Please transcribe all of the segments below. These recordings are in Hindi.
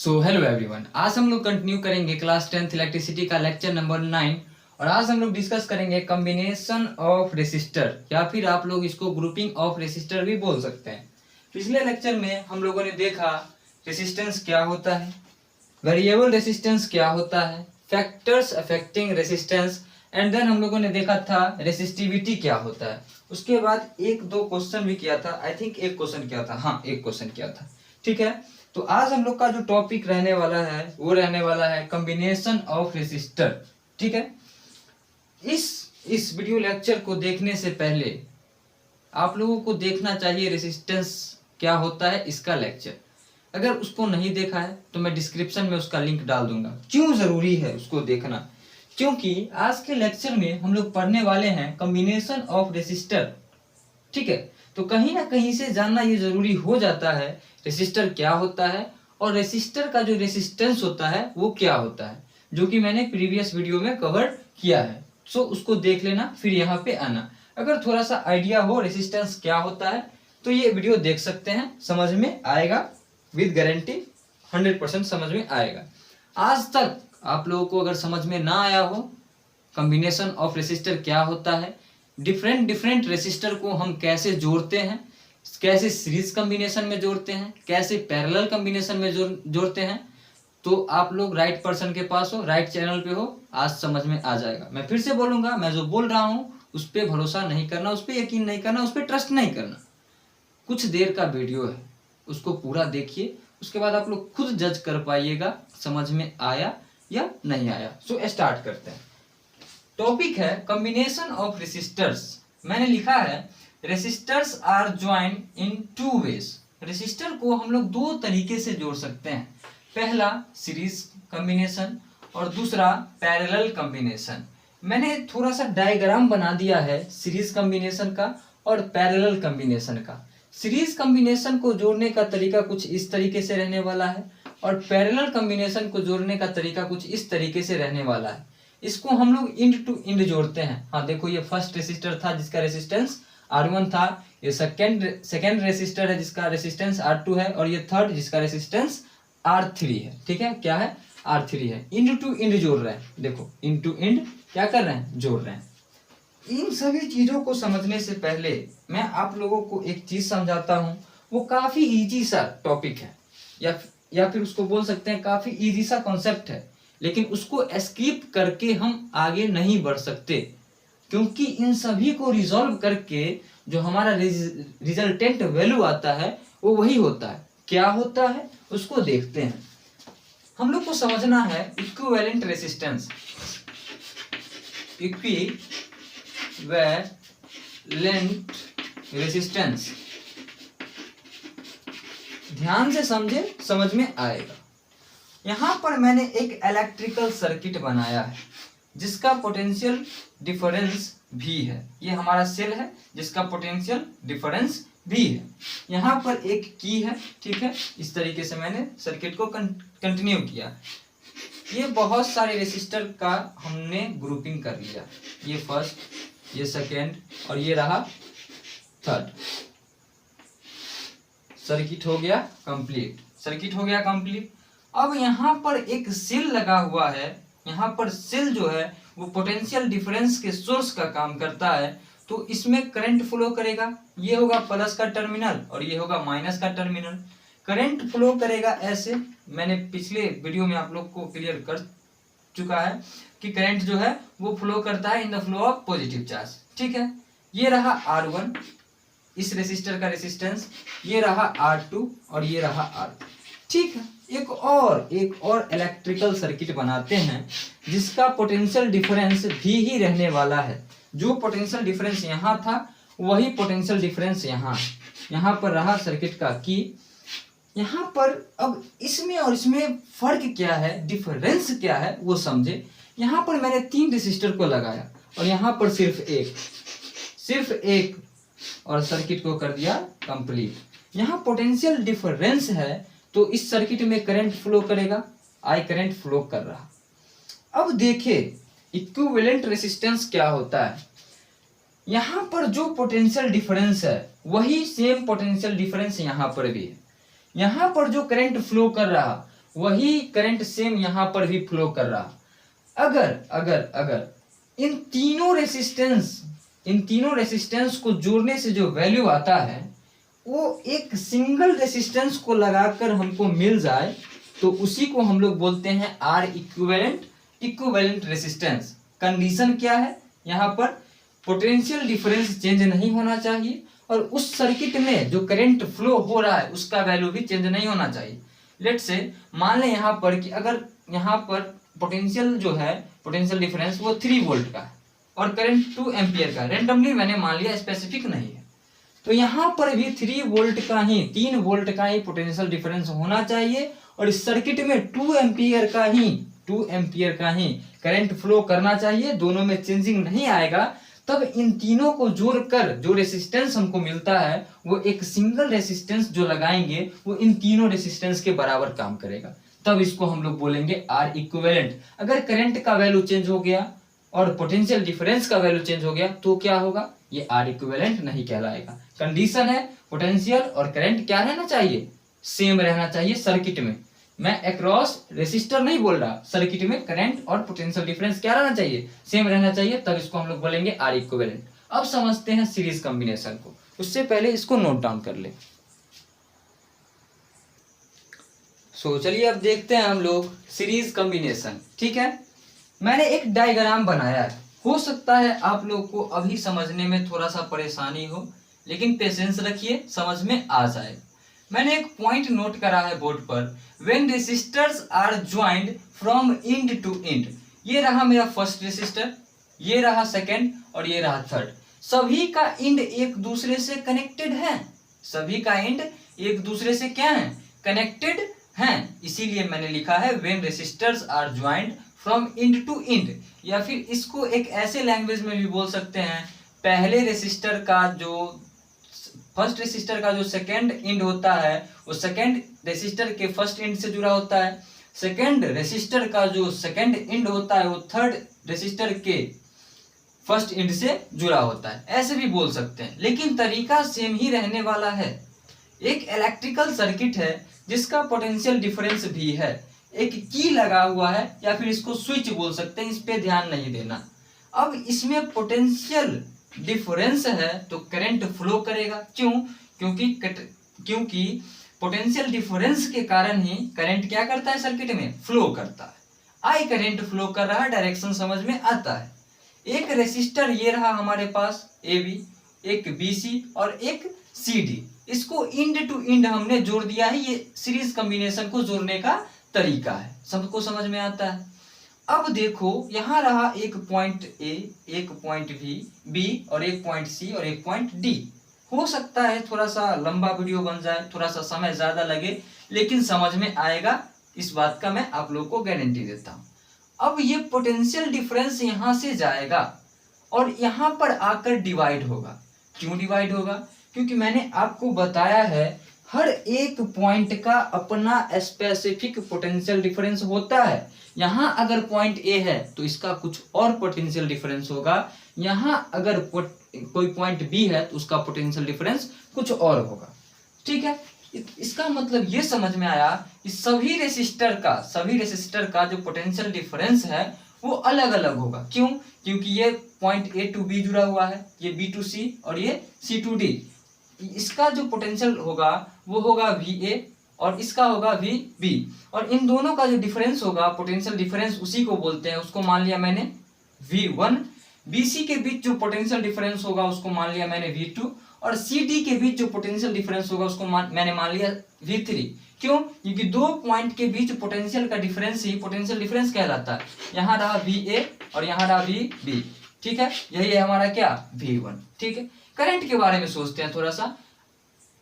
सो हेलो एवरीवन, आज हम लोग कंटिन्यू करेंगे क्लास 10th इलेक्ट्रिसिटी का लेक्चर नंबर 9 और आज हम लोग डिस्कस करेंगे कॉम्बिनेशन ऑफ रेसिस्टर या फिर आप लोग इसको ग्रुपिंग ऑफ रेसिस्टर भी बोल सकते हैं। पिछले लेक्चर में हम लोगों ने देखा रेसिस्टेंस क्या होता है, वेरिएबल रेसिस्टेंस क्या होता है, factors affecting resistance and then हम लोगों ने देखा था रेसिस्टिविटी क्या होता है। उसके बाद एक दो क्वेश्चन भी किया था, आई थिंक एक क्वेश्चन किया था, हाँ एक क्वेश्चन किया था। ठीक है, तो आज हम लोग का जो टॉपिक रहने वाला है वो रहने वाला है कॉम्बिनेशन ऑफ रेसिस्टर। ठीक है, इस वीडियो लेक्चर को देखने से पहले आप लोगों को देखना चाहिए रेसिस्टेंस क्या होता है इसका लेक्चर। अगर उसको नहीं देखा है तो मैं डिस्क्रिप्शन में उसका लिंक डाल दूंगा। क्यों जरूरी है उसको देखना, क्योंकि आज के लेक्चर में हम लोग पढ़ने वाले हैं कॉम्बिनेशन ऑफ रेसिस्टर। ठीक है, तो कहीं ना कहीं से जानना ये जरूरी हो जाता है रेसिस्टर क्या होता है और रेसिस्टर का जो रेसिस्टेंस होता है वो क्या होता है, जो कि मैंने प्रीवियस वीडियो में कवर किया है। सो उसको देख लेना, फिर यहाँ पे आना। अगर थोड़ा सा आइडिया हो रेसिस्टेंस क्या होता है तो ये वीडियो देख सकते हैं, समझ में आएगा विद गारंटी 100% समझ में आएगा। आज तक आप लोगों को अगर समझ में ना आया हो कॉम्बिनेशन ऑफ रेसिस्टर क्या होता है, डिफरेंट रेसिस्टर को हम कैसे जोड़ते हैं, कैसे सीरीज कॉम्बिनेशन में जोड़ते हैं, कैसे पैरेलल कॉम्बिनेशन में जोड़ते हैं, तो आप लोग राइट पर्सन के पास हो, राइट चैनल पे हो, आज समझ में आ जाएगा। मैं फिर से बोलूंगा, मैं जो बोल रहा हूँ उस पर भरोसा नहीं करना, उस पर यकीन नहीं करना, उस पर ट्रस्ट नहीं करना। कुछ देर का वीडियो है, उसको पूरा देखिए, उसके बाद आप लोग खुद जज कर पाइएगा समझ में आया या नहीं आया। सो स्टार्ट करते हैं। टॉपिक है कॉम्बिनेशन ऑफ रेसिस्टर्स। मैंने लिखा है resistors are joined in two ways. Resistor को हम लोग दो तरीके से जोड़ सकते हैं, पहला सीरीज कॉम्बिनेशन और दूसरा पैरेलल कॉम्बिनेशन। मैंने थोड़ा सा डायग्राम बना दिया है सीरीज कॉम्बिनेशन का और पैरेलल कॉम्बिनेशन का। सीरीज कॉम्बिनेशन को जोड़ने का तरीका कुछ इस तरीके से रहने वाला है और पैरेलल कॉम्बिनेशन को जोड़ने का तरीका कुछ इस तरीके से रहने वाला है। इसको हम लोग इंड टू इंड जोड़ते हैं। हाँ देखो, ये फर्स्ट रेसिस्टर था जिसका रेसिस्टेंस R1 था, ये सेकेंड रेसिस्टर है जिसका रेसिस्टेंस R2 है और ये थर्ड जिसका रेसिस्टेंस R3 है। ठीक है, क्या है R3 है। इंड टू इंड जोड़ रहे हैं, देखो इंड टू इंड क्या कर रहे हैं, जोड़ रहे हैं। इन सभी चीजों को समझने से पहले मैं आप लोगों को एक चीज समझाता हूँ। वो काफी इजी सा टॉपिक है या फिर उसको बोल सकते हैं काफी इजी सा कॉन्सेप्ट है, लेकिन उसको स्किप करके हम आगे नहीं बढ़ सकते, क्योंकि इन सभी को रिजॉल्व करके जो हमारा रिजल्टेंट वैल्यू आता है वो वही होता है। क्या होता है उसको देखते हैं। हम लोग को समझना है इक्विवेलेंट रेसिस्टेंस। इक्विवेलेंट रेसिस्टेंस ध्यान से समझे, समझ में आएगा। यहां पर मैंने एक इलेक्ट्रिकल सर्किट बनाया है जिसका पोटेंशियल डिफरेंस भी है। ये हमारा सेल है जिसका पोटेंशियल डिफरेंस भी है। यहाँ पर एक की है, ठीक है, इस तरीके से मैंने सर्किट को कंटिन्यू किया। ये बहुत सारे रेसिस्टर का हमने ग्रुपिंग कर लिया, ये फर्स्ट, ये सेकेंड और ये रहा थर्ड। सर्किट हो गया कंप्लीट, सर्किट हो गया कंप्लीट। अब यहाँ पर एक सेल लगा हुआ है। यहाँ पर सेल जो है वो पोटेंशियल डिफरेंस के सोर्स का काम करता है, तो इसमें करंट फ्लो करेगा। ये होगा प्लस का टर्मिनल और ये होगा माइनस का टर्मिनल। करंट फ्लो करेगा ऐसे, मैंने पिछले वीडियो में आप लोग को क्लियर कर चुका है कि करंट जो है वो फ्लो करता है in the flow of positive charge. ठीक है, ये रहा R1 इस रेसिस्टर का रेसिस्टेंस, ये रहा R2 और ये रहा R3। ठीक है, एक और इलेक्ट्रिकल सर्किट बनाते हैं जिसका पोटेंशियल डिफरेंस भी ही रहने वाला है। जो पोटेंशियल डिफरेंस यहाँ था वही पोटेंशियल डिफरेंस यहाँ पर रहा सर्किट का की। यहाँ पर अब इसमें और इसमें फर्क क्या है, डिफरेंस क्या है वो समझे। यहाँ पर मैंने 3 रेसिस्टर को लगाया और यहाँ पर सिर्फ एक और सर्किट को कर दिया कंप्लीट। यहाँ पोटेंशियल डिफरेंस है तो इस सर्किट में करंट फ्लो करेगा, आई करंट फ्लो कर रहा। अब देखिए इक्विवेलेंट रेसिस्टेंस क्या होता है। यहाँ पर जो पोटेंशियल डिफरेंस है वही सेम पोटेंशियल डिफरेंस यहाँ पर भी है। यहाँ पर जो करंट फ्लो कर रहा वही करंट सेम यहाँ पर भी फ्लो कर रहा। अगर अगर अगर इन तीनों रेसिस्टेंस को जोड़ने से जो वैल्यू आता है वो एक सिंगल रेसिस्टेंस को लगाकर हमको मिल जाए तो उसी को हम लोग बोलते हैं आर इक्विवेलेंट रेसिस्टेंस। कंडीशन क्या है यहाँ पर? पोटेंशियल डिफरेंस चेंज नहीं होना चाहिए और उस सर्किट में जो करंट फ्लो हो रहा है उसका वैल्यू भी चेंज नहीं होना चाहिए। लेट से मान लें यहाँ पर कि अगर यहाँ पर पोटेंशियल जो है, पोटेंशियल डिफरेंस वो 3 वोल्ट का है और करंट 2 एम्पियर का, रेंडमली मैंने मान लिया, स्पेसिफिक नहीं है, तो यहाँ पर भी 3 वोल्ट का ही 3 वोल्ट का ही पोटेंशियल डिफरेंस होना चाहिए और इस सर्किट में 2 एम्पियर का ही करंट फ्लो करना चाहिए, दोनों में चेंजिंग नहीं आएगा। तब इन तीनों को जोड़कर जो रेसिस्टेंस हमको मिलता है वो एक सिंगल रेसिस्टेंस जो लगाएंगे वो इन तीनों रेसिस्टेंस के बराबर काम करेगा, तब इसको हम लोग बोलेंगे आर इक्विवेलेंट। अगर करंट का वैल्यू चेंज हो गया और पोटेंशियल डिफरेंस का वैल्यू चेंज हो गया तो क्या होगा? ये आर इक्विवेलेंट नहीं कहलाएगा। कंडीशन है पोटेंशियल और करंट क्या रहना चाहिए? सेम रहना चाहिए सर्किट में। मैं अक्रॉस रेसिस्टर नहीं बोल रहा, सर्किट में करंट और पोटेंशियल डिफरेंस क्या रहना चाहिए? सेम रहना चाहिए, तब इसको हम लोग बोलेंगे आर इक्विवेलेंट। अब समझते हैं सीरीज कॉम्बिनेशन को, उससे पहले इसको नोट डाउन कर ले। चलिए अब देखते हैं हम लोग सीरीज कॉम्बिनेशन। ठीक है, मैंने एक डायग्राम बनाया है, हो सकता है आप लोग को अभी समझने में थोड़ा सा परेशानी हो, लेकिन पेशेंस रखिए, समझ में आ जाए। मैंने एक पॉइंट नोट करा है बोर्ड पर, when resistors are joined from end to end. ये रहा मेरा फर्स्ट रेसिस्टर, ये रहा सेकंड और ये रहा थर्ड। सभी का एंड एक दूसरे से कनेक्टेड है, सभी का एंड एक दूसरे से क्या है? कनेक्टेड हैं। इसीलिए मैंने लिखा है when resistors are joined from end to end, या फिर इसको एक ऐसे लैंग्वेज में भी बोल सकते हैं, पहले रेसिस्टर का जो फर्स्ट रेसिस्टर का जो सेकंड एंड होता है वो सेकंड रेसिस्टर के फर्स्ट एंड से जुड़ा होता है, सेकंड रेसिस्टर का जो सेकंड एंड होता है वो थर्ड रेसिस्टर के फर्स्ट एंड से जुड़ा होता है, ऐसे भी बोल सकते हैं, लेकिन तरीका सेम ही रहने वाला है। एक इलेक्ट्रिकल सर्किट है जिसका पोटेंशियल डिफरेंस भी है, एक की लगा हुआ है या फिर इसको स्विच बोल सकते हैं, इस पे ध्यान नहीं देना। अब इसमें पोटेंशियल डिफरेंस है तो करंट फ्लो करेगा, क्यों? क्योंकि पोटेंशियल डिफरेंस के कारण ही करंट क्या करता है? सर्किट में फ्लो करता है। आई करंट फ्लो कर रहा है, डायरेक्शन समझ में आता है। एक रेसिस्टर ये रहा हमारे पास ए बी, एक बी सी और एक सी डी, इसको इंड टू इंड हमने जोड़ दिया है। ये सीरीज कॉम्बिनेशन को जोड़ने का तरीका है, सबको समझ में आता है। अब देखो यहाँ रहा एक पॉइंट ए, एक पॉइंट बी और एक पॉइंट सी और एक पॉइंट डी। हो सकता है थोड़ा सा लंबा वीडियो बन जाए, थोड़ा सा समय ज्यादा लगे, लेकिन समझ में आएगा, इस बात का मैं आप लोग को गारंटी देता हूँ। अब ये पोटेंशियल डिफरेंस यहाँ से जाएगा और यहाँ पर आकर डिवाइड होगा। क्यों डिवाइड होगा? क्योंकि मैंने आपको बताया है हर एक पॉइंट का अपना स्पेसिफिक पोटेंशियल डिफरेंस होता है। यहाँ अगर पॉइंट ए है तो इसका कुछ और पोटेंशियल डिफरेंस होगा, यहाँ अगर कोई पॉइंट बी है तो उसका पोटेंशियल डिफरेंस कुछ और होगा। ठीक है, इसका मतलब ये समझ में आया कि सभी रेसिस्टर का जो पोटेंशियल डिफरेंस है वो अलग अलग होगा। क्यों? क्योंकि ये पॉइंट ए टू बी जुड़ा हुआ है, ये बी टू सी और ये सी टू डी। इसका जो पोटेंशियल होगा वो होगा वी ए और इसका होगा वी बी, और इन दोनों का जो डिफरेंस होगा पोटेंशियल डिफरेंस उसी को बोलते हैं, उसको मान लिया मैंने V1। BC के बीच जो पोटेंशियल डिफरेंस होगा उसको मान लिया मैंने V2 और CD के बीच जो पोटेंशियल डिफरेंस होगा उसको मैंने मान लिया V3। क्यों? क्योंकि दो पॉइंट के बीच पोटेंशियल का डिफरेंस ही पोटेंशियल डिफरेंस कहलाता है। यहाँ रहा VA और यहाँ रहा VB। ठीक है, यही है हमारा क्या? V1। ठीक है, करंट के बारे में सोचते हैं थोड़ा सा।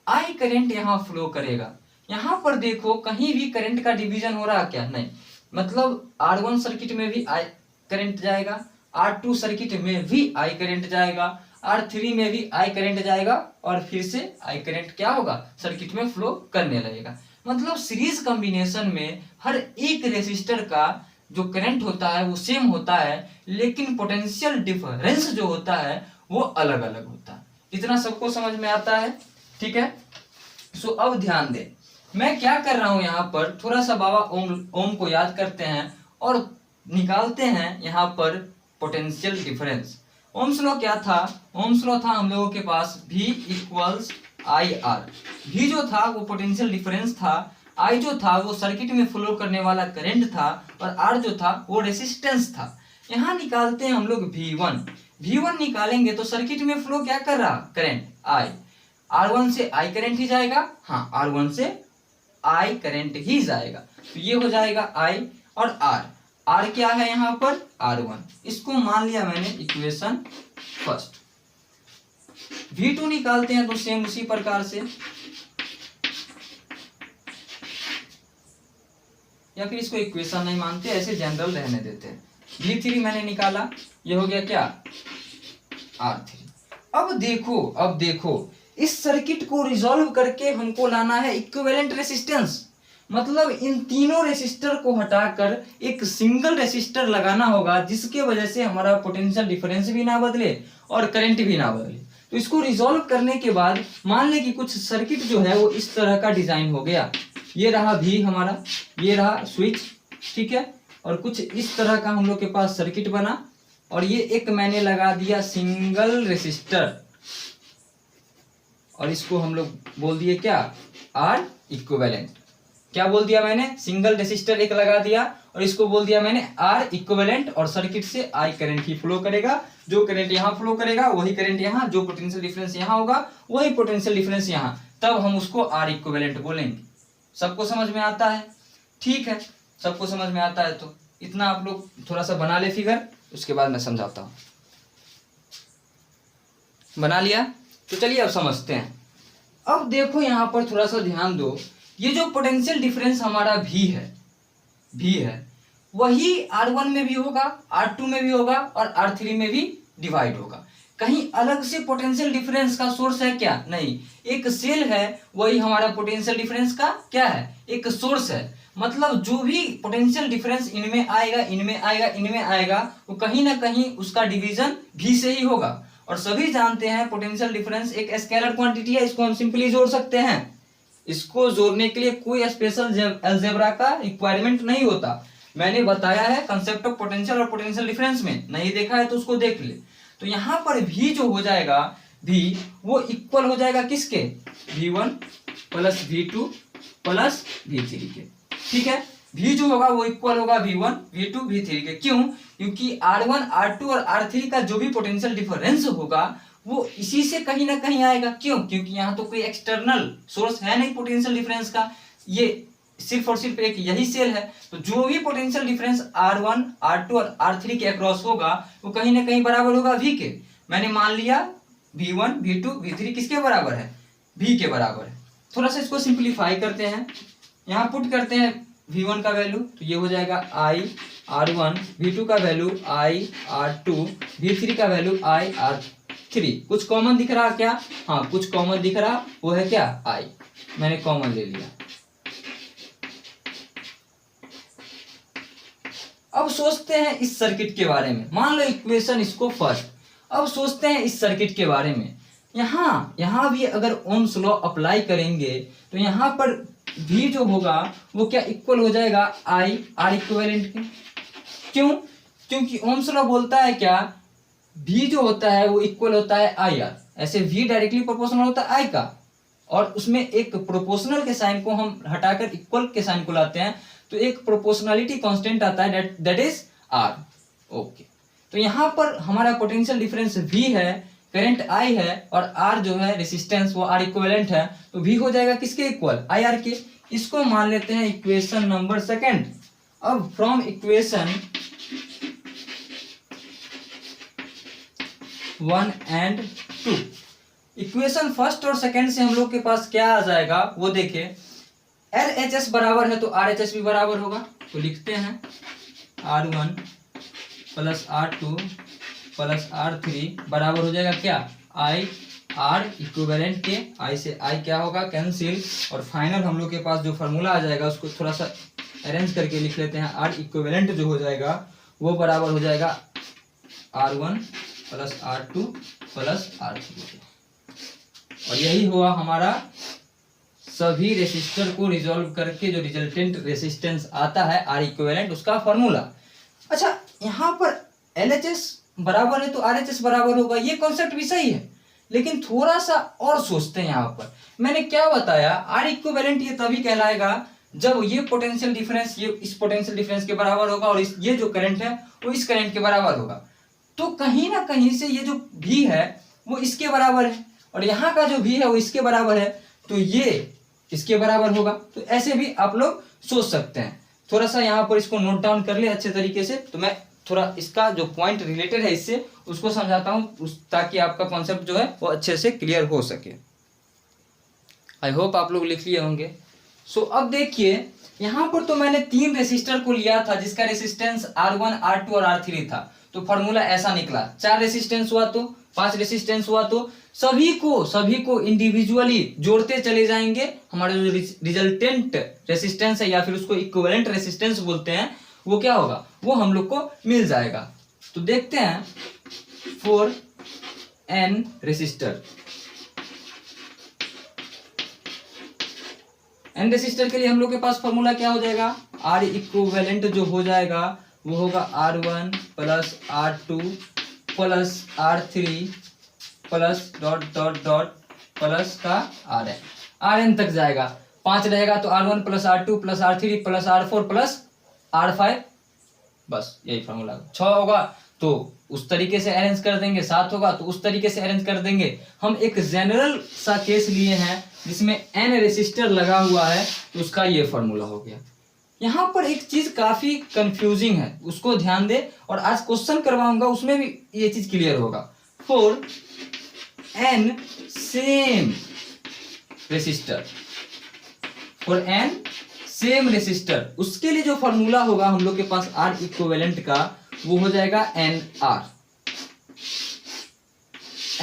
I करंट यहाँ फ्लो करेगा, यहाँ पर देखो कहीं भी करंट का डिवीजन हो रहा क्या? नहीं, मतलब R1 सर्किट में भी I करंट जाएगा, R2 सर्किट में भी I करंट जाएगा, R3 में भी I करंट जाएगा और फिर से I करंट क्या होगा? सर्किट में फ्लो करने लगेगा। मतलब सीरीज कॉम्बिनेशन में हर एक रेसिस्टर का जो करंट होता है वो सेम होता है, लेकिन पोटेंशियल डिफरेंस जो होता है वो अलग अलग होता है। इतना सबको समझ में आता है? ठीक है, सो अब ध्यान दें, मैं क्या कर रहा हूं यहाँ पर, थोड़ा सा बाबा ओम को याद करते हैं और निकालते हैं यहाँ पर पोटेंशियल डिफरेंस। ओम्स लॉ क्या था? ओम्स लॉ था हम लोगों के पास V equals I R. V जो था वो पोटेंशियल डिफरेंस था, I जो था वो सर्किट में फ्लो करने वाला करंट था, और R जो था वो रेसिस्टेंस था। यहाँ निकालते हैं हम लोग V1। V1 निकालेंगे तो सर्किट में फ्लो क्या कर रहा? Current I। R1 से I करंट ही जाएगा, हाँ R1 से I करंट ही जाएगा, तो ये हो जाएगा I और R। R क्या है यहाँ पर? R1। इसको मान लिया मैंने इक्वेशन फर्स्ट। V2 निकालते हैं तो सेम उसी प्रकार से, या फिर इसको इक्वेशन नहीं मानते, ऐसे जनरल रहने देते हैं। V3 मैंने निकाला, ये हो गया क्या? R3। अब देखो इस सर्किट को रिजॉल्व करके हमको लाना है इक्विवेलेंट रेसिस्टेंस। मतलब इन तीनों रेसिस्टर को हटाकर एक सिंगल रेसिस्टर लगाना होगा, जिसके वजह से हमारा पोटेंशियल डिफरेंस भी ना बदले और करंट भी ना बदले। तो इसको रिजॉल्व करने के बाद मान ले कि कुछ सर्किट जो है वो इस तरह का डिजाइन हो गया। ये रहा V हमारा, ये रहा स्विच, ठीक है, और कुछ इस तरह का हम लोग के पास सर्किट बना, और ये एक मैंने लगा दिया सिंगल रेसिस्टर, और इसको हम लोग बोल दिए क्या? R equivalent. क्या बोल दिया मैंने? सिंगल रेसिस्टर एक लगा दिया, और इसको बोल दिया मैंने R इक्विवेलेंट, और सर्किट से I करंट ही फ्लो करेगा। जो करंट यहाँ फ्लो करेगा वही करंट यहाँ, जो पोटेंशियल डिफरेंस यहाँ होगा वही पोटेंशियल डिफरेंस यहाँ, तब हम उसको R इक्विवेलेंट बोलेंगे। सबको समझ में आता है? ठीक है, सबको समझ में आता है तो इतना आप लोग थोड़ा सा बना ले फिगर, उसके बाद मैं समझाता हूँ। बना लिया? तो चलिए अब समझते हैं। अब देखो यहाँ पर थोड़ा सा ध्यान दो, ये जो पोटेंशियल डिफरेंस हमारा V है वही R1 में भी होगा, R2 में भी होगा, और R3 में भी डिवाइड होगा। कहीं अलग से पोटेंशियल डिफरेंस का सोर्स है क्या? नहीं, एक सेल है वही हमारा पोटेंशियल डिफरेंस का क्या है? एक सोर्स है। मतलब जो भी पोटेंशियल डिफरेंस इनमें आएगा, इनमें आएगा, इनमें आएगा, वो कहीं ना कहीं उसका डिवीजन V से ही होगा। और सभी जानते हैं पोटेंशियल डिफरेंस एक स्केलर क्वांटिटी है, इसको हम सिंपली जोड़ सकते हैं। इसको जोड़ने के लिए कोई स्पेशल अलजेब्रा का रिक्वायरमेंट नहीं होता। मैंने बताया है कंसेप्ट ऑफ पोटेंशियल और पोटेंशियल डिफरेंस में, नहीं देखा है तो उसको देख ले। तो यहाँ पर V जो हो जाएगा, V वो इक्वल हो जाएगा किसके? V1 plus V2 plus V3 के, ठीक है। V जो होगा वो इक्वल होगा V1 V2 V3 के। क्यों? क्योंकि R1 R2 और R3 का जो भी पोटेंशियल डिफरेंस होगा वो इसी से कहीं ना कहीं आएगा। क्यों? क्योंकि यहाँ तो कोई एक्सटर्नल सोर्स है नहीं पोटेंशियल डिफरेंस का, ये सिर्फ और सिर्फ एक यही सेल है। तो जो भी पोटेंशियल डिफरेंस R1 R2 और R3 के अक्रॉस होगा वो कहीं ना कहीं बराबर होगा V के। मैंने मान लिया V1 V2 V3 किसके बराबर है? V के बराबर है। थोड़ा सा इसको सिंप्लीफाई करते हैं, यहाँ पुट करते हैं V1 का वैल्यू, तो ये हो जाएगा I R1, V2 का वैल्यू I R2, V3 का वैल्यू I R3। कुछ कॉमन दिख रहा क्या? हाँ, कुछ कॉमन दिख रहा, वो है क्या? I। मैंने कॉमन ले लिया। अब सोचते हैं इस सर्किट के बारे में। मान लो इक्वेशन इसको फर्स्ट, अब सोचते हैं इस सर्किट के बारे में। यहाँ भी अगर ओम्स लॉ अप्लाई करेंगे तो यहाँ पर V जो होगा वो क्या इक्वल हो जाएगा I R इक्विवेलेंट के। क्यों? क्योंकि ओम्स लॉ बोलता है क्या? V जो होता है वो इक्वल होता है I R। ऐसे V डायरेक्टली प्रोपोर्शनल होता है I का, और उसमें एक प्रोपोर्शनल के साइन को हम हटाकर इक्वल के साइन को लाते हैं, तो एक प्रोपोर्शनलिटी कांस्टेंट आता है, दैट इज R। ओके, तो यहाँ पर हमारा पोटेंशियल डिफरेंस V है, करंट I है, और R जो है रेसिस्टेंस वो R इक्विवेलेंट है। तो V हो जाएगा किसके इक्वल? IR के। इसको मान लेते हैं इक्वेशन नंबर सेकंड। अब from equation 1 and 2, equation first और सेकंड से हम लोग के पास क्या आ जाएगा वो देखिए। LHS बराबर है तो RHS भी बराबर होगा, तो लिखते हैं R1 plus R2 plus R3 बराबर हो जाएगा क्या? I R इक्विवेलेंट के। I से I क्या होगा? कैंसिल। और फाइनल हम लोग के पास जो फार्मूला आ जाएगा उसको थोड़ा सा अरेंज करके लिख लेते हैं। R इक्विवेलेंट जो हो जाएगा वो बराबर हो जाएगा R1 plus R2 plus R3। और यही हुआ हमारा सभी रेसिस्टर को रिजॉल्व करके जो रिजल्टेंट रेसिस्टेंस आता है आर इक्विवेलेंट, उसका फॉर्मूला। अच्छा, यहाँ पर LHS बराबर है तो RHS बराबर होगा, ये कॉन्सेप्ट भी सही है, लेकिन थोड़ा सा और सोचते हैं। यहाँ पर मैंने क्या बताया, आर इक्विवेलेंट ये तभी कहलाएगा जब ये पोटेंशियल डिफरेंस ये इस पोटेंशियल डिफरेंस के बराबर होगा और ये जो करंट है वो इस करंट के बराबर होगा। तो कहीं ना कहीं से ये जो भी है वो इसके बराबर है और यहाँ का जो भी है वो इसके बराबर है, तो ये इसके बराबर होगा। तो ऐसे भी आप लोग सोच सकते हैं। थोड़ा सा यहाँ पर इसको नोट डाउन कर ले अच्छे तरीके से, तो मैं थोड़ा इसका जो पॉइंट रिलेटेड है इससे उसको समझाता हूँ, ताकि आपका कॉन्सेप्ट जो है वो अच्छे से क्लियर हो सके। आई होप आप लोग लिख लिए होंगे। सो अब देखिए, यहाँ पर तो मैंने 3 रेसिस्टर को लिया था जिसका रेसिस्टेंस R1, R2 और R3 था, तो फॉर्मूला ऐसा निकला। 4 रेसिस्टेंस हुआ तो 5 रेसिस्टेंस हुआ, तो सभी को इंडिविजुअली जोड़ते चले जाएंगे। हमारा जो रिजल्टेंट रेसिस्टेंस है या फिर उसको इक्विवेलेंट रेसिस्टेंस बोलते हैं, वो क्या होगा, वो हम लोग को मिल जाएगा। तो देखते हैं 4N रेसिस्टर, N रेसिस्टर के लिए हम लोग के पास फॉर्मूला क्या हो जाएगा, R इक्विवेलेंट जो हो जाएगा वो होगा R1 plus R2 plus R3 plus dot dot dot plus का Rn तक जाएगा। 5 रहेगा तो R1 plus R2 plus R3 plus R4 plus R5, बस यही फॉर्मूला। 6 होगा तो उस तरीके से अरेंज कर देंगे, 7 होगा तो उस तरीके से अरेंज कर देंगे। हम एक जनरल सा केस लिए हैं जिसमें N रेसिस्टर लगा हुआ है, तो उसका ये फॉर्मूला हो गया। यहाँ पर एक चीज काफी कंफ्यूजिंग है, उसको ध्यान दे, और आज क्वेश्चन करवाऊंगा उसमें भी ये चीज क्लियर होगा। 4N same resistor, 4N same resistor, उसके लिए जो फॉर्मूला होगा हम लोग के पास R इक्विवेलेंट का, वो हो जाएगा NR।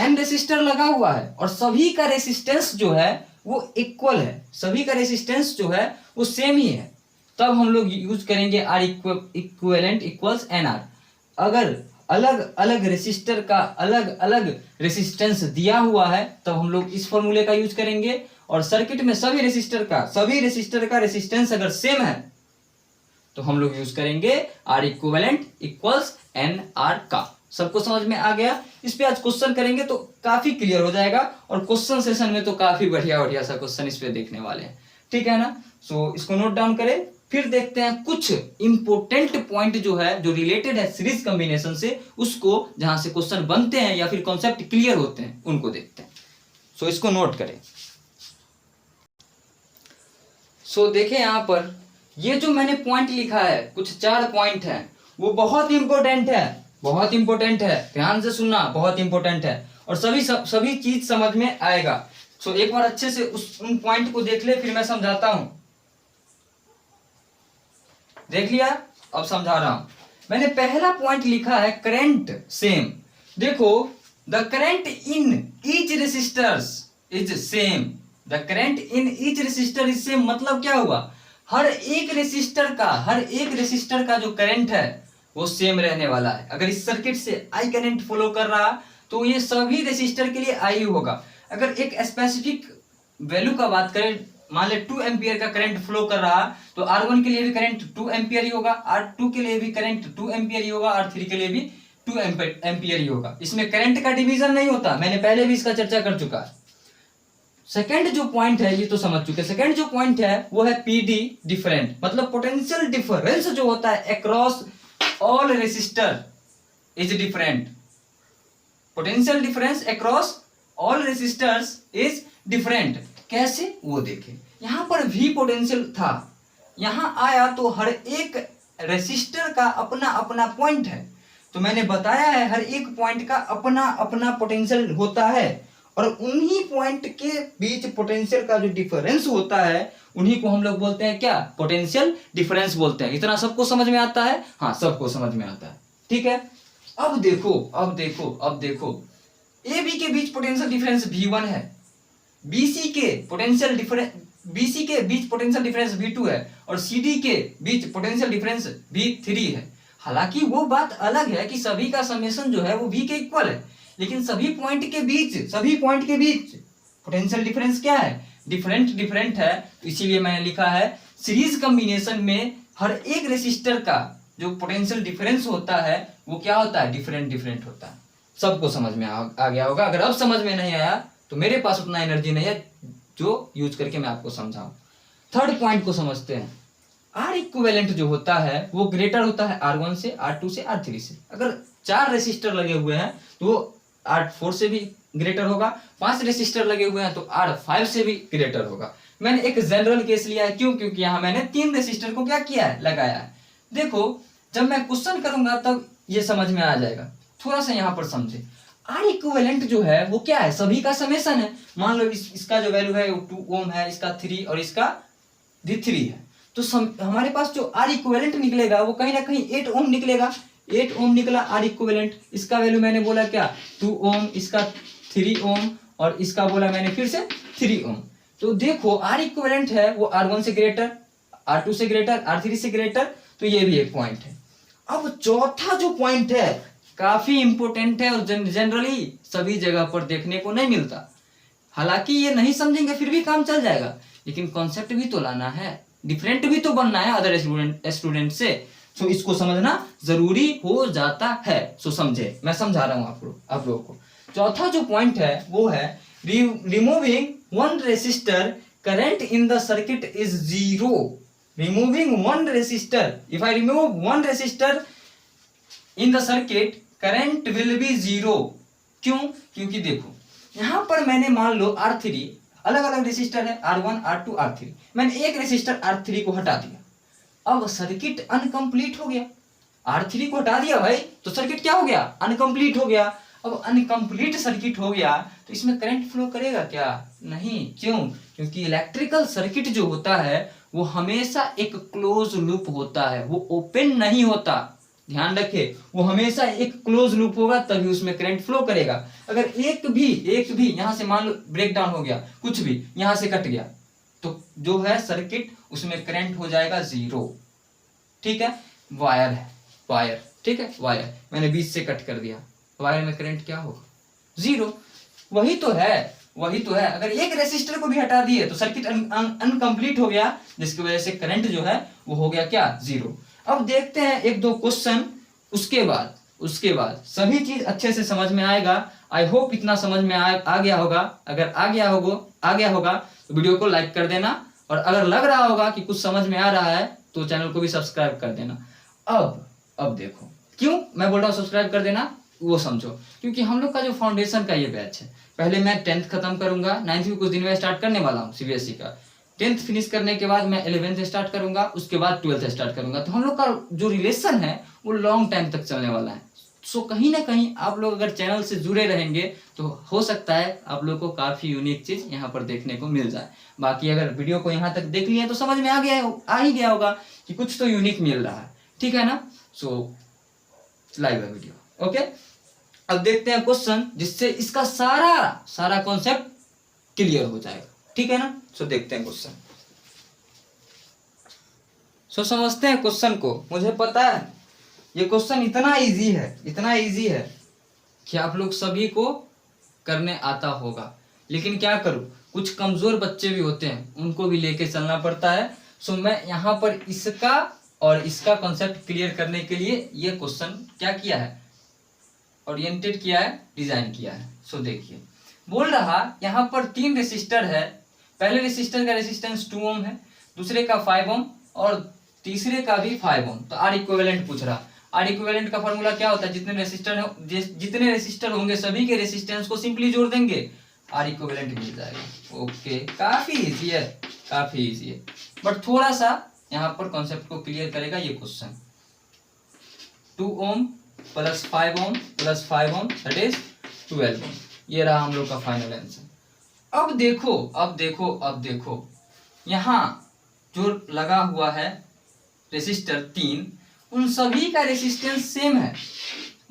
N रेसिस्टर लगा हुआ है और सभी का रेसिस्टेंस जो है वो इक्वल है, सभी का रेसिस्टेंस जो है वो सेम ही है, तब हम लोग यूज करेंगे R इक्विवेलेंट इक्वल्स NR। अगर अलग अलग रेसिस्टर का अलग अलग रेसिस्टेंस दिया हुआ है तब हम लोग इस फॉर्मूले का यूज करेंगे, और सर्किट में सभी रेसिस्टर का रेसिस्टेंस अगर सेम है तो हम लोग यूज करेंगे R इक्विवेलेंट इक्वल्स NR का। सबको समझ में आ गया? इस पे आज क्वेश्चन करेंगे तो काफी क्लियर हो जाएगा, और क्वेश्चन सेशन में तो काफी बढ़िया सा क्वेश्चन इस पे देखने वाले हैं, ठीक है ना। सो इसको नोट डाउन करें, फिर देखते हैं कुछ इंपोर्टेंट पॉइंट जो है जो रिलेटेड है सीरीज कॉम्बिनेशन से, उसको जहां से क्वेश्चन बनते हैं या फिर कॉन्सेप्ट क्लियर होते हैं उनको देखते हैं। सो इसको नोट करें। सो देखें यहाँ पर ये जो मैंने पॉइंट लिखा है, कुछ 4 पॉइंट हैं, वो बहुत इंपॉर्टेंट है, ध्यान से सुनना, बहुत इंपॉर्टेंट है, और सभी चीज समझ में आएगा। सो एक बार अच्छे से उन पॉइंट को देख ले, फिर मैं समझाता हूं। देख लिया? अब समझा रहा हूं। मैंने पहला पॉइंट लिखा है करंट सेम। देखो, the current in each resistors is same, the current in each resistor is same, मतलब क्या हुआ, हर एक रेसिस्टर का जो करंट है वो सेम रहने वाला है। अगर इस सर्किट से आई करंट फ्लो कर रहा तो ये सभी रेसिस्टर के लिए आई होगा। अगर एक स्पेसिफिक वैल्यू का बात करें, मान ले 2 एम्पियर का करंट फ्लो कर रहा तो R1 के लिए भी करंट 2 एम्पियर ही होगा, R2 के लिए भी करंट 2 एम्पियर ही होगा, R3 के लिए भी 2 एम्पियर ही होगा। इसमें करंट का डिवीजन नहीं होता, मैंने पहले भी इसका चर्चा कर चुका है। सेकंड जो पॉइंट है ये तो समझ चुके। सेकंड जो पॉइंट है वो है PD डिफरेंट, मतलब पोटेंशियल डिफरेंस जो होता है across all resistor is different. Potential difference across all resistors is different. कैसे, वो देखें। यहां पर V पोटेंशियल था, यहां आया तो हर एक रेसिस्टर का अपना अपना पॉइंट है, तो मैंने बताया है हर एक पॉइंट का अपना अपना पोटेंशियल होता है, और उन्हीं पॉइंट के बीच पोटेंशियल का जो डिफरेंस होता है उन्हीं को हम लोग बोलते हैं क्या, पोटेंशियल डिफरेंस बोलते हैं। इतना सबको समझ में आता है? हाँ, सबको समझ में आता है, ठीक है। अब देखो AB के बीच पोटेंशियल डिफरेंस V1 है, BC के बीच पोटेंशियल डिफरेंस V2 है, और CD के बीच पोटेंशियल डिफरेंस V3 है। हालांकि वो बात अलग है कि सभी का समेशन जो है वो V के इक्वल है, लेकिन सभी पॉइंट के बीच पोटेंशियल डिफरेंस क्या है, डिफरेंट डिफरेंट है, तो इसीलिए मैंने लिखा है सीरीज कॉम्बिनेशन में हर एक रेसिस्टर का जो पोटेंशियल डिफरेंस होता है वो क्या होता है, डिफरेंट डिफरेंट होता है। सबको समझ में आ गया होगा। अगर अब समझ में नहीं आया तो मेरे पास उतना एनर्जी नहीं है जो यूज करके मैं आपको समझाऊं। थर्ड पॉइंट को समझते हैं। आर इक्विवेलेंट जो होता है वो ग्रेटर होता है R1 से, R2 से, R3 से। अगर 4 रेसिस्टर लगे हुए हैं तो वो R4 से भी ग्रेटर होगा, 5 रेसिस्टर लगे हुए हैं तो R5 से भी ग्रेटर होगा। मैंने एक जनरल केस लिया है, क्यों? क्योंकि यहाँ मैंने 3 रेसिस्टर को क्या किया है, लगाया है। देखो जब मैं क्वेश्चन करूंगा तब ये समझ में आ जाएगा, थोड़ा सा यहाँ पर समझे। आर इक्विवेलेंट जो है वो क्या है, सभी का समेशन है। मान लो इसका जो वैल्यू है वो 2 ओम है, इसका 3 और इसका भी 3 है, तो हमारे पास जो आर इक्विवेलेंट निकलेगा वो कहीं ना कहीं 8 ओम निकलेगा। 8 ओम निकला आर इक्विवेलेंट। इसका वैल्यू मैंने बोला क्या, 2 ओम, इसका 3 ओम और इसका बोला मैंने फिर से 3 ओम। तो देखो आर इक्विवेलेंट है वो R1 से ग्रेटर, R2 से ग्रेटर, R3 से ग्रेटर, तो ये भी एक पॉइंट है। अब चौथा जो पॉइंट है काफी इंपोर्टेंट है और जनरली सभी जगह पर देखने को नहीं मिलता। हालांकि ये नहीं समझेंगे फिर भी काम चल जाएगा, लेकिन कॉन्सेप्ट भी तो लाना है, डिफरेंट भी तो बनना है अदर स्टूडेंट से। सो इसको समझना जरूरी हो जाता है। सो समझे, मैं समझा रहा हूं आप लोगों को। चौथा जो पॉइंट है वो है removing one resistor, current in the circuit is zero. Removing one resistor, if I remove one resistor in the circuit current will be zero. क्यों? क्योंकि देखो यहां पर मैंने मान लो R3, अलग अलग रेसिस्टर है R1, R2, R3, मैंने एक रेसिस्टर R3 को हटा दिया, अब सर्किट अनकंप्लीट हो गया। R3 को हटा दिया भाई तो सर्किट क्या हो गया, अनकंप्लीट हो गया। अब अनकंप्लीट सर्किट हो गया तो इसमें करंट फ्लो करेगा क्या, नहीं। क्यों? क्योंकि इलेक्ट्रिकल सर्किट जो होता है वो हमेशा एक क्लोज लूप होता है, वो ओपन नहीं होता। ध्यान रखे, वो हमेशा एक क्लोज लूप होगा तभी उसमें करंट फ्लो करेगा। अगर एक भी यहां से मान लो ब्रेक डाउन हो गया, कुछ भी यहां से कट गया, तो जो है सर्किट उसमें करंट हो जाएगा जीरो। ठीक है, वायर है, वायर, ठीक है, वायर मैंने बीच से कट कर दिया, वायर में करंट क्या होगा, जीरो। वही तो है, वही तो है। अगर एक रेसिस्टर को भी हटा दिए तो सर्किट अनकंप्लीट हो गया, जिसकी वजह से करंट जो है वो हो गया क्या, जीरो। अब देखते हैं एक दो क्वेश्चन, उसके बाद सभी चीज अच्छे से समझ में आएगा। आई होप इतना समझ में आ गया होगा। अगर आ गया होगा तो वीडियो को लाइक कर देना, और अगर लग रहा होगा कि कुछ समझ में आ रहा है तो चैनल को भी सब्सक्राइब कर देना। अब देखो क्यों मैं बोल रहा हूँ सब्सक्राइब कर देना, वो समझो। क्योंकि हम लोग का जो फाउंडेशन का ये बैच है, पहले मैं 10th खत्म करूंगा, 9th भी कुछ दिन में स्टार्ट करने वाला हूँ CBSE का। 10th फिनिश करने के बाद मैं 11th स्टार्ट करूंगा, उसके बाद 12th स्टार्ट करूंगा। तो हम लोग का जो रिलेशन है वो लॉन्ग टाइम तक चलने वाला है। सो कहीं ना कहीं आप लोग अगर चैनल से जुड़े रहेंगे तो हो सकता है आप लोग को काफी यूनिक चीज यहाँ पर देखने को मिल जाए। बाकी अगर वीडियो को यहाँ तक देख लिया तो समझ में आ ही गया होगा कि कुछ तो यूनिक मिल रहा है, ठीक है ना। सो लाइव है वीडियो, ओके। अब देखते हैं क्वेश्चन जिससे इसका सारा कॉन्सेप्ट क्लियर हो जाएगा, ठीक है ना। सो देखते हैं क्वेश्चन, सो समझते हैं क्वेश्चन को। मुझे पता है ये क्वेश्चन इतना इजी है कि आप लोग सभी को करने आता होगा, लेकिन क्या करूं, कुछ कमजोर बच्चे भी होते हैं, उनको भी लेके चलना पड़ता है। सो मैं यहाँ पर इसका और इसका कॉन्सेप्ट क्लियर करने के लिए ये क्वेश्चन क्या किया है, ओरिएंटेड किया है, डिजाइन किया है। सो देखिए, बोल रहा यहाँ पर 3 रेसिस्टर है। पहले रेसिस्टर का रेसिस्टेंस 2 ओम है, दूसरे का 5 ओम और तीसरे का भी 5 ओम। तो आर इक्विवेलेंट पूछ रहा। आर इक्विवेलेंट का फॉर्मूला क्या होता है, जितने रेसिस्टर होंगे सभी के रेसिस्टेंस को सिंपली जोड़ देंगे, आर इक्विवेलेंट मिल जाएगा। ओके, काफी इजी है, बट थोड़ा सा यहाँ पर कॉन्सेप्ट को क्लियर करेगा ये question. 2 ohm plus 5 ohm plus 5 ohm that is 12 ohm. ये रहा हम लोग का फाइनल आंसर। अब देखो यहाँ जो लगा हुआ है रेसिस्टर 3, उन सभी का रेसिस्टेंस सेम है,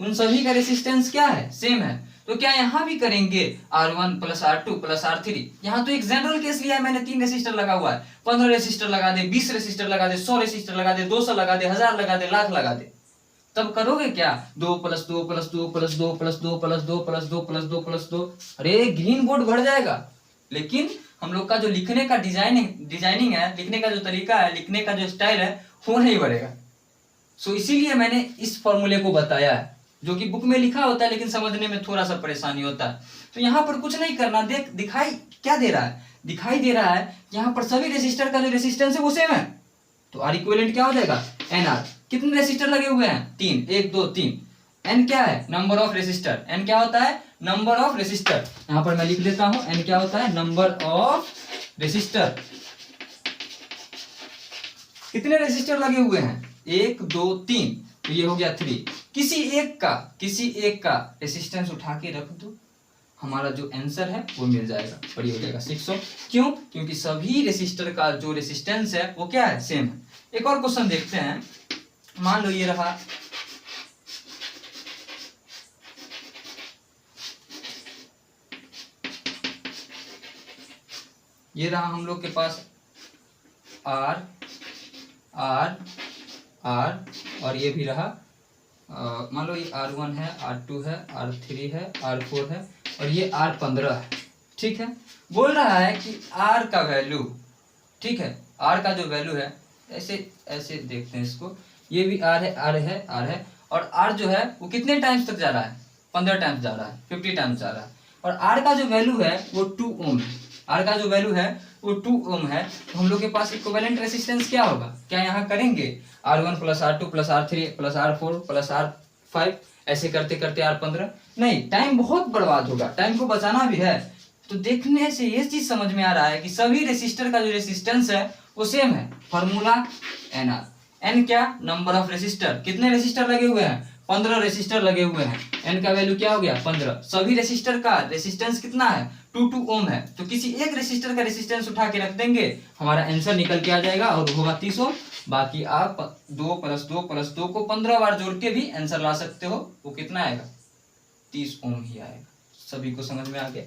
उन सभी का रेसिस्टेंस क्या है, सेम है। तो क्या यहाँ भी करेंगे R1 plus R2 plus R3। यहाँ तो एक जनरल केस लिया है मैंने, 3 रेसिस्टर लगा हुआ है, 15 रेसिस्टर लगा दे, 20 रेसिस्टर लगा दे, 100 रेसिस्टर लगा दे, 200 लगा दे, 1000 लगा दे, लाख लगा दे, तब करोगे क्या, 2 plus 2 plus 2 plus 2 plus 2 plus 2 plus 2 plus 2 plus 2। अरे ग्रीन बोर्ड भर जाएगा, लेकिन हम लोग का जो लिखने का डिजाइनिंग है, लिखने का जो तरीका है, लिखने का जो स्टाइल है, वो नहीं बढ़ेगा। सो इसीलिए मैंने इस फॉर्मूले को बताया है, जो कि बुक में लिखा होता है लेकिन समझने में थोड़ा सा परेशानी होता है। तो यहाँ पर कुछ नहीं करना, दिखाई क्या दे रहा है, दिखाई दे रहा है यहाँ पर सभी रेसिस्टर का जो रेसिस्टेंस है वो सेम है। तो आर इक्विवेलेंट क्या हो जाएगा, एन आर। कितने रेसिस्टर लगे हुए हैं, 3, 1 2 3। एन क्या है, नंबर ऑफ रेसिस्टर। एन क्या होता है, नंबर ऑफ रेसिस्टर। यहाँ पर मैं लिख देता हूं, एन क्या होता है, नंबर ऑफ रेसिस्टर। कितने रेसिस्टर लगे हुए हैं, 1 2 3, तो ये हो गया 3। किसी एक का रेसिस्टेंस उठा के रख दो, हमारा जो आंसर है वो मिल जाएगा और ये हो जाएगा 600। क्यों, क्योंकि सभी रेसिस्टर का जो रेसिस्टेंस है वो क्या है, सेम है। एक और क्वेश्चन देखते हैं। मान लो ये रहा, ये रहा हम लोग के पास आर आर आर, और ये भी रहा मान लो ये R1 है, R2 है, R3 है, R4 है, और ये R15 है। ठीक है, बोल रहा है कि R का वैल्यू, ठीक है, R का जो वैल्यू है, ऐसे देखते हैं इसको, ये भी R है, R है, R है, और R जो है वो कितने टाइम्स तक जा रहा है, 15 टाइम्स जा रहा है, 50 टाइम्स जा रहा है। और R का जो वैल्यू है वो 2 ओम है। R का जो वैल्यू है वो 2 ओम है। तो हम लोग के पास इक्विवेलेंट रेसिस्टेंस क्या होगा, क्या यहाँ करेंगे R1 plus R2 plus R3 plus R4 plus R5, ऐसे करते करते R15? नहीं, टाइम बहुत बर्बाद होगा, टाइम को बचाना भी है। तो देखने से ये चीज समझ में आ रहा है कि सभी रेसिस्टर का जो रेसिस्टेंस है वो सेम है। फॉर्मूला एन आर, एन क्या, नंबर ऑफ रेसिस्टर। कितने रेसिस्टर लगे हुए हैं, 15 रेसिस्टर लगे हुए हैं। एन का वैल्यू क्या हो गया, 15। सभी रेसिस्टर का रेसिस्टेंस कितना है, 2 ओम है। तो किसी एक रेसिस्टर का रेसिस्टेंस उठा के रख देंगे, हमारा आंसर निकल के आ जाएगा और होगा 30 ओम। बाकी आप 2 + 2 + 2 को 15 बार जोड़ के भी आंसर ला सकते हो। वो कितना आएगा, 30 ओम ही आएगा। सभी को समझ में आ गया।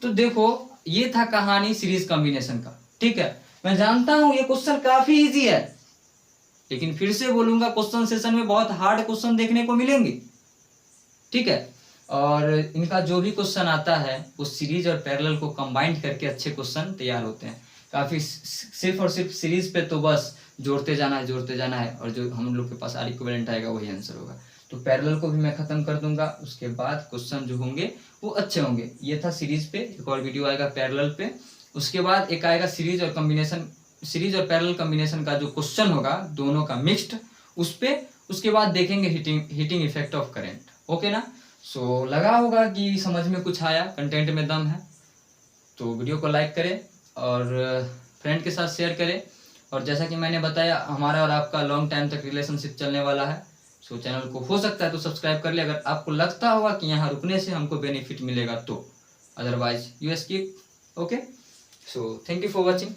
तो देखो, ये था कहानी सीरीज कॉम्बिनेशन का। ठीक है, मैं जानता हूं ये क्वेश्चन काफी इजी है, लेकिन फिर से बोलूंगा क्वेश्चन सेशन में बहुत हार्ड क्वेश्चन देखने को मिलेंगे। ठीक है, और इनका जो भी क्वेश्चन आता है वो सीरीज और पैरेलल को कंबाइंड करके अच्छे क्वेश्चन तैयार होते हैं। काफी सिर्फ और सिर्फ सीरीज पे तो बस जोड़ते जाना है, और जो हम लोग के पास आर इक्विवेलेंट आएगा वही आंसर होगा। तो पैरेलल को भी मैं खत्म कर दूंगा, उसके बाद क्वेश्चन जो होंगे वो अच्छे होंगे। ये था सीरीज पे, एक और वीडियो आएगा पैरेलल पे। उसके बाद एक आएगा सीरीज और पैरेलल कॉम्बिनेशन का जो क्वेश्चन होगा दोनों का मिक्स्ड, उस पे। उसके बाद देखेंगे heating effect of current. Okay ना। सो लगा होगा कि समझ में कुछ आया, कंटेंट में दम है। तो वीडियो को लाइक करें और फ्रेंड के साथ शेयर करें। और जैसा कि मैंने बताया, हमारा और आपका लॉन्ग टाइम तक रिलेशनशिप चलने वाला है। सो चैनल को हो सकता है तो सब्सक्राइब कर ले, अगर आपको लगता होगा कि यहाँ रुकने से हमको बेनिफिट मिलेगा तो। Otherwise you skip. Okay, so thank you for watching.